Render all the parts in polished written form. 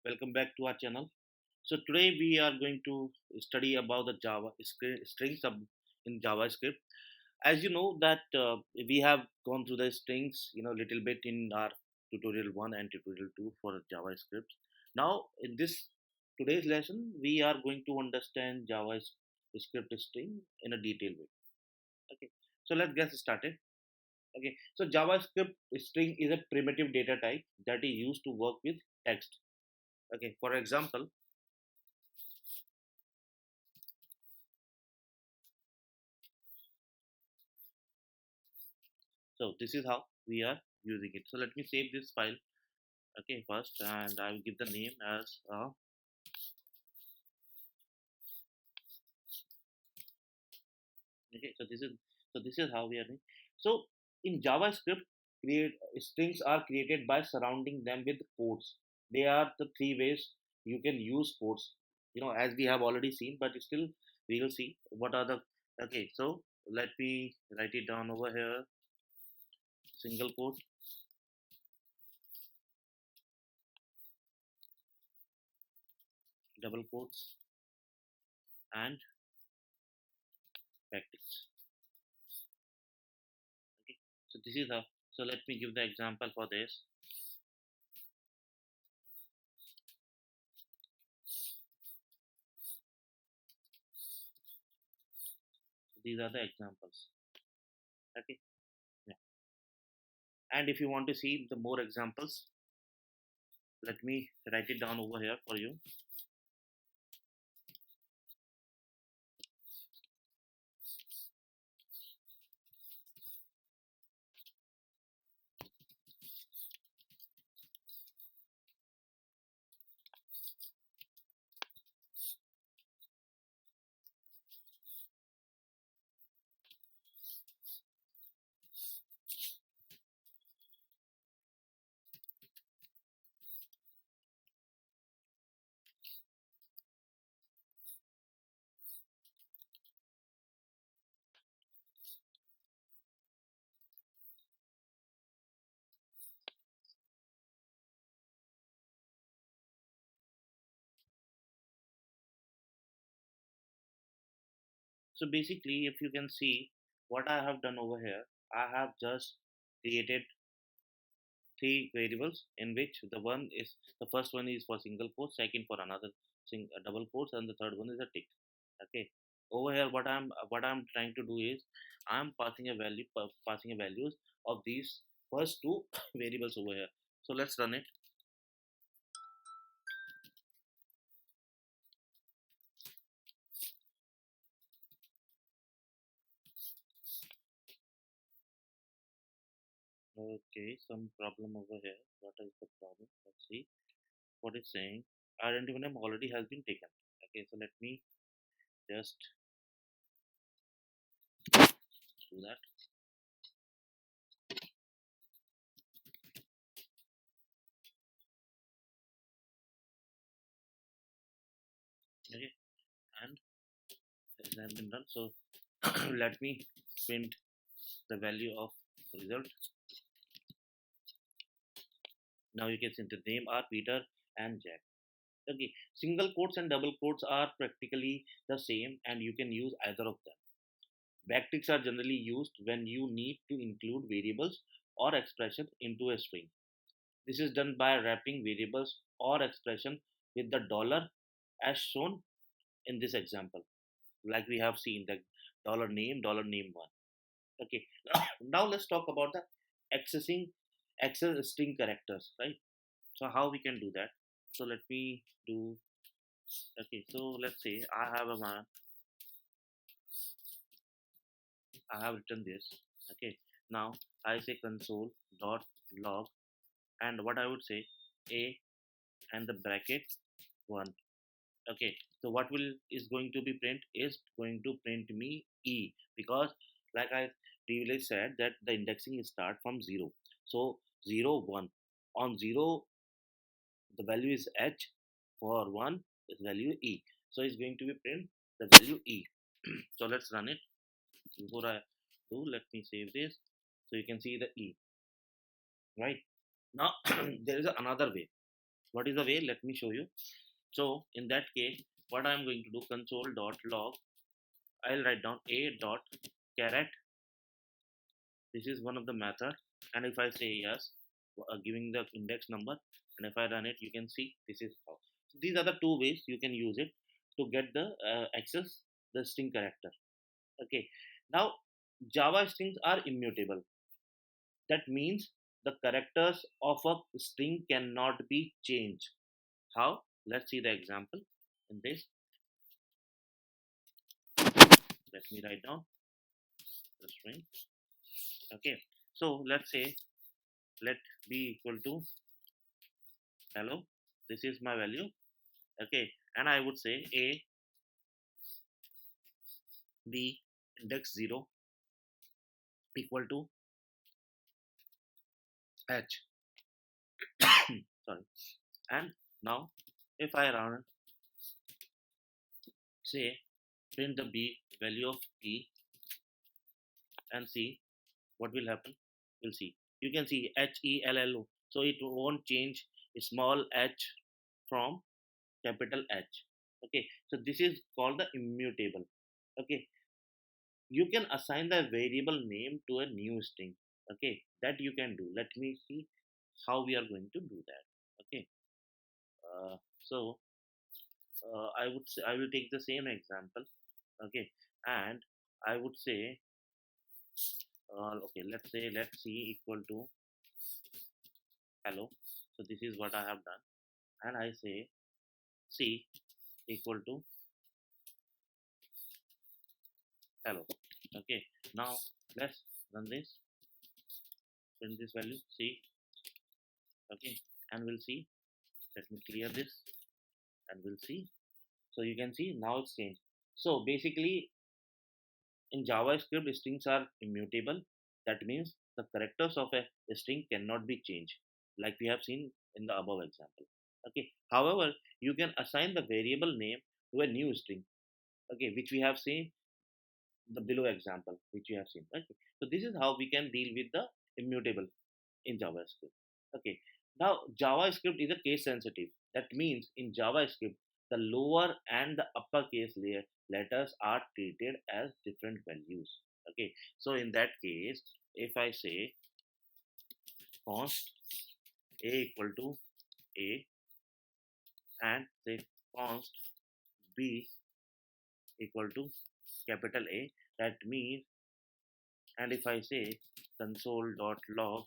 Welcome back to our channel. So today we are going to study about the Java strings in JavaScript. As you know that we have gone through the strings, little bit in our tutorial 1 and tutorial 2 for JavaScript. Now in this today's lesson, we are going to understand JavaScript string in a detailed way. Okay, so let's get started. Okay, so JavaScript string is a primitive data type that is used to work with text. Okay, for example, so this is how we are using it. So let me save this file, okay, first, and I will give the name as okay. So this is how we are doing. So in JavaScript, create strings are created by surrounding them with quotes. They are the three ways you can use quotes. As we have already seen, but still we will see what are the okay. So let me write it down over here. Single quote, double quotes, and backticks. Okay, so this is how. So let me give the example for this. So these are the examples. Okay, yeah. And if you want to see the more examples, let me write it down over here for you. So basically, if you can see what I have done over here, I have just created three variables in which the first one is for single quote, second for another double quotes, and the third one is a tick. Okay. Over here, what I'm trying to do is I'm passing a values of these first two variables over here. So let's run it. Okay, some problem over here. What is the problem? Let's see what it's saying. Identity name already has been taken. Okay, so let me just do that. Okay, and it has been done. So let me print the value of result. Now you can see the name are Peter and Jack. Okay, single quotes and double quotes are practically the same, and you can use either of them. Backticks are generally used when you need to include variables or expression into a string. This is done by wrapping variables or expression with the dollar as shown in this example, like we have seen the dollar name one. Okay, now let's talk about the accessing access string characters, right? So how we can do that? So let me do. Okay, so let's say I have written this. Okay, now I say console dot log, and what I would say a and the bracket one. Okay, so what will is going to be print is going to print me e, because like I previously said that the indexing is start from 0. So 0 1, on 0 the value is h, for 1 is value e, so it's going to be print the value e. So let's run it. Before I do, let me save this so you can see the e, right? Now there is another way. What is the way? Let me show you. So in that case, what I'm going to do, console dot log, I'll write down a dot caret. This is one of the method, and if I say yes, giving the index number, and if I run it, you can see this is how. So these are the two ways you can use it to get the access the string character. Okay, now Java strings are immutable. That means the characters of a string cannot be changed. How? Let's see the example in this. Let me write down the string. Okay, so let's say let b equal to hello. This is my value. Okay, and I would say a b index 0 equal to h. Sorry. And now if I run, say print the b value of b and see what will happen. We'll see. You can see HELLO. So it won't change small h from capital H. Okay, so this is called the immutable. Okay, you can assign the variable name to a new string. Okay, that you can do. Let me see how we are going to do that. Okay, so I would say I will take the same example. Okay, and I would say okay, let's see equal to hello. So this is what I have done, and I say c equal to hello. Okay, now let's run this, print this value c. Okay, and we'll see. Let me clear this, and we'll see. So you can see now it's changed. So basically in JavaScript, strings are immutable. That means the characters of a string cannot be changed, like we have seen in the above example. Okay, however, you can assign the variable name to a new string, okay, which we have seen the below example, which you have seen. Okay, so this is how we can deal with the immutable in JavaScript. Okay, now JavaScript is a case sensitive. That means in JavaScript, the lower and the uppercase letters are treated as different values. Okay, so in that case, if I say const a equal to a and say const b equal to capital A, that means, and if I say console.log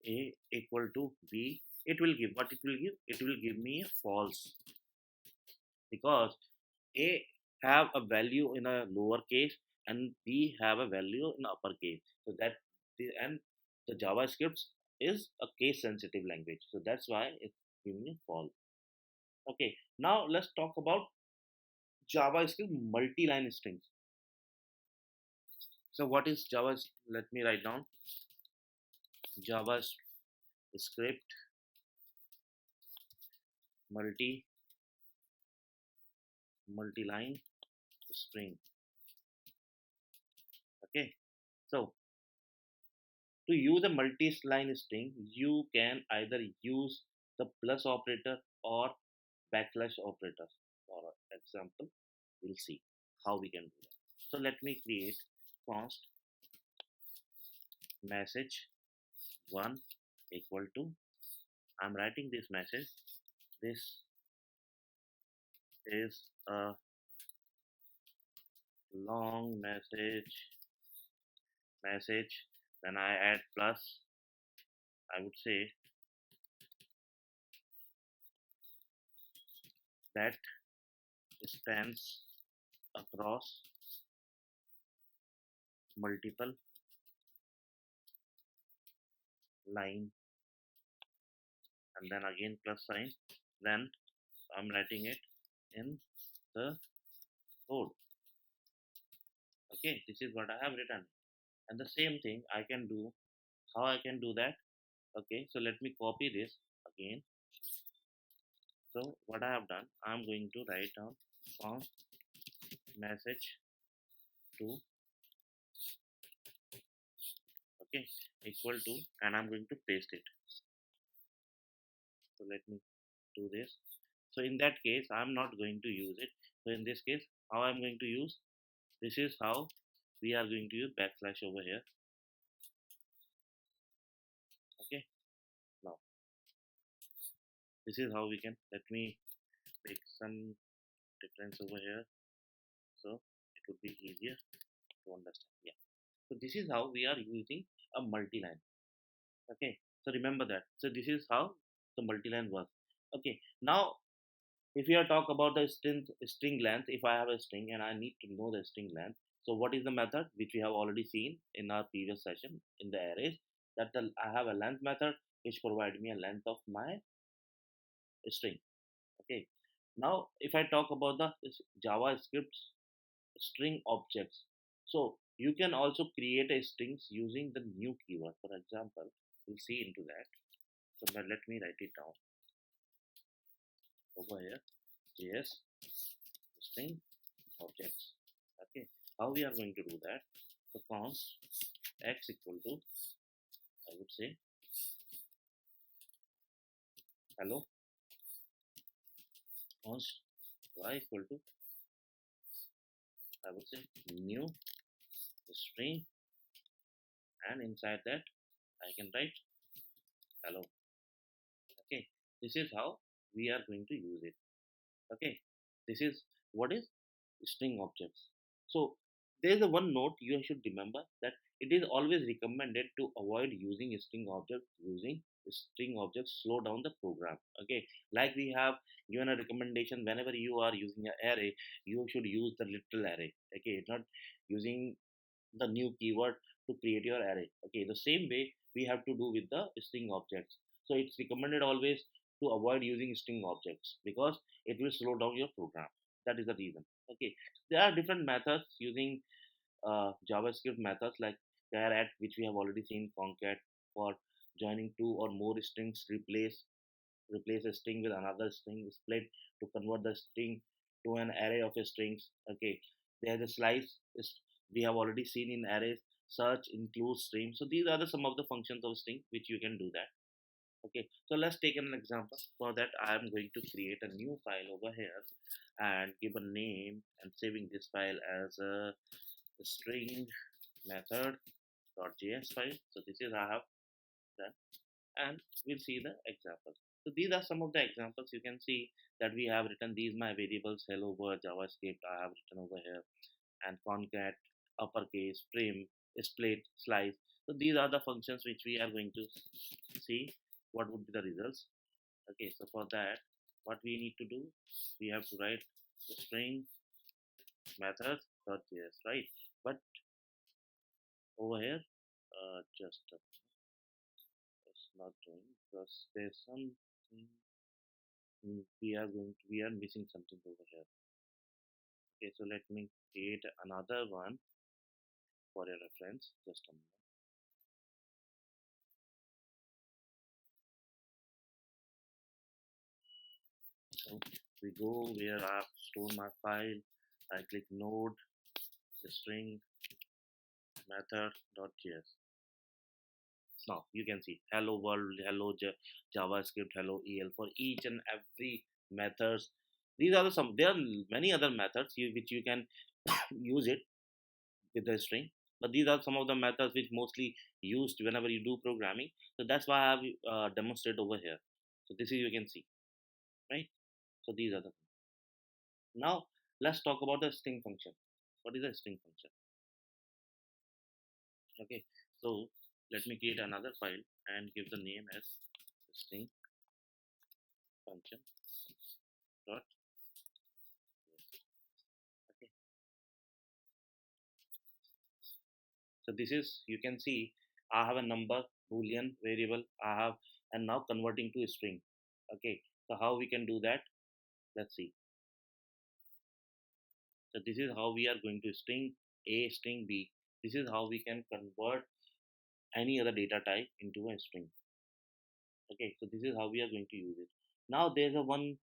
a equal to b, it will give what it will give. It will give me a false, because a have a value in a lower case and b have a value in uppercase. So that and the JavaScript is a case sensitive language. So that's why it's giving me false. Okay, now let's talk about JavaScript multi-line strings. So what is Java? Let me write down JavaScript multi multi-line string. Okay, so to use a multi-line string, you can either use the plus operator or backslash operator. For example, we'll see how we can do that. So let me create const message 1 equal to, I'm writing this message. This is a long message. When I add plus, I would say that spans across multiple line, and then again plus sign. Then I'm writing it in the code. Okay, this is what I have written, and the same thing I can do. How I can do that? Okay, so let me copy this again. So what I have done, I'm going to write down const message 2, okay, equal to, and I'm going to paste it. So let me do this. So in that case, I'm not going to use it. So in this case, how I'm going to use, this is how we are going to use backslash over here. Okay, now this is how we can, let me make some difference over here so it would be easier to understand. Yeah, so this is how we are using a multi-line. Okay, so remember that. So this is how the multi-line works. Okay, now if we are talk about the string length, if I have a string and I need to know the string length, so what is the method which we have already seen in our previous session in the arrays, that I have a length method which provide me a length of my string. Okay, now if I talk about the JavaScript string objects, so you can also create a strings using the new keyword. For example, we'll see into that. So now let me write it down over here. JS string objects. Okay, how we are going to do that? So const x equal to, I would say, hello. Const y equal to, I would say, new string, and inside that I can write hello. Okay, this is how we are going to use it. Okay, this is what is string objects. So there is a one note you should remember, that it is always recommended to avoid using string objects. Using string objects slow down the program. Okay, like we have given a recommendation, whenever you are using an array, you should use the literal array. Okay, not using the new keyword to create your array. Okay, the same way we have to do with the string objects. So it's recommended always to avoid using string objects because it will slow down your program. That is the reason. Okay, there are different methods using JavaScript methods like char at, which we have already seen, concat for joining two or more strings, replace a string with another string, split to convert the string to an array of strings. Okay, there's a slice is, we have already seen in arrays. Search includes string. So these are the some of the functions of string which you can do that. Okay, so let's take an example. For that I am going to create a new file over here and give a name and saving this file as a string method.js file. So this is I have done, and we'll see the examples. So these are some of the examples. You can see that we have written these my variables, hello world, JavaScript I have written over here, and concat, uppercase, trim, split, slice. So these are the functions which we are going to see what would be the results. Okay, so for that what we need to do, we have to write the string method.js, right? But over here, just it's not doing because there's something we are missing something over here. Okay, so let me create another one for your reference. Just a moment. So we go where I have stored my file. I click node, the string method.js. Now you can see hello world, hello JavaScript, hello EL for each and every methods. These are the some. There are many other methods which you can use it with the string, but these are some of the methods which mostly used whenever you do programming. So that's why I have demonstrated over here. So this is, you can see, right? So these are the things. Now let's talk about the string function. What is a string function? Okay, so let me create another file and give the name as string function dot. Okay, so this is, you can see I have a number boolean variable I have, and now converting to a string. Okay, so how we can do that, let's see. So this is how we are going to string a, string b. This is how we can convert any other data type into a string. Okay, so this is how we are going to use it. Now there's a one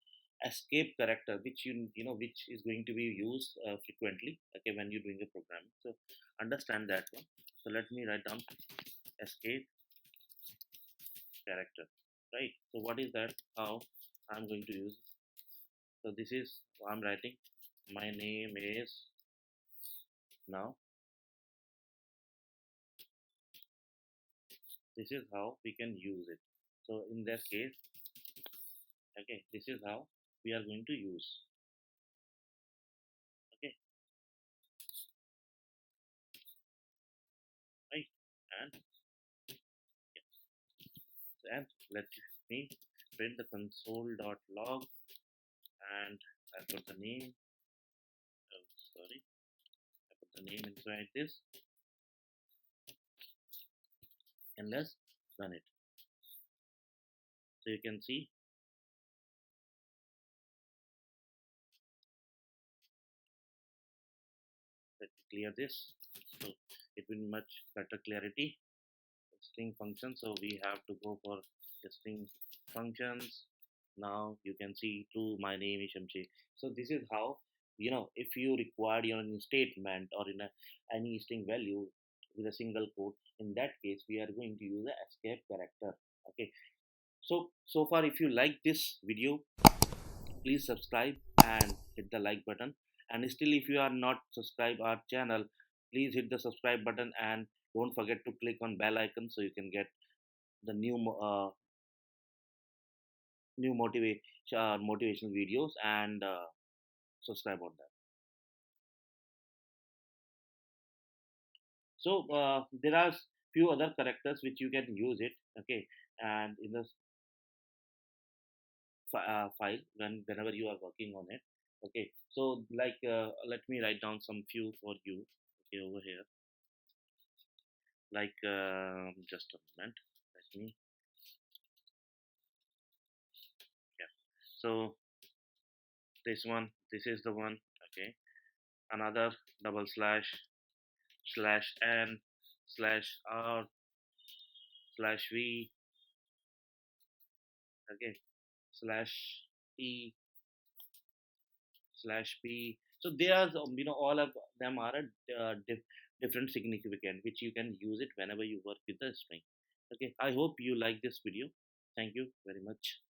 escape character which you know which is going to be used frequently, okay, when you're doing a program. So understand that one. So let me write down escape character. right? So what is that? How I'm going to use? So this is I'm writing. My name is now. This is how we can use it. So in that case, okay, this is how we are going to use. Okay, right? And and let me print the console.log and I put the name. Oh, sorry, I put the name inside this and let's run it. So you can see, let me clear this. So it will be much better clarity. String function. So we have to go for the string functions. Now you can see to my name is Shamshi. So this is how, if you require your statement or in any string value with a single quote, in that case we are going to use the escape character. Okay. So far, if you like this video, please subscribe and hit the like button. And still, if you are not subscribed our channel, please hit the subscribe button and don't forget to click on bell icon so you can get the new motivational videos and subscribe on that. So there are few other characters which you can use it. Okay, and in the file whenever you are working on it. Okay, so like let me write down some few for you. Okay, over here, like just a moment. Let me. Yeah. So this is the one. Okay, another double slash n slash r slash v. Okay, slash e slash p. So they are all of them are a different significant which you can use it whenever you work with the string. Okay, I hope you like this video. Thank you very much.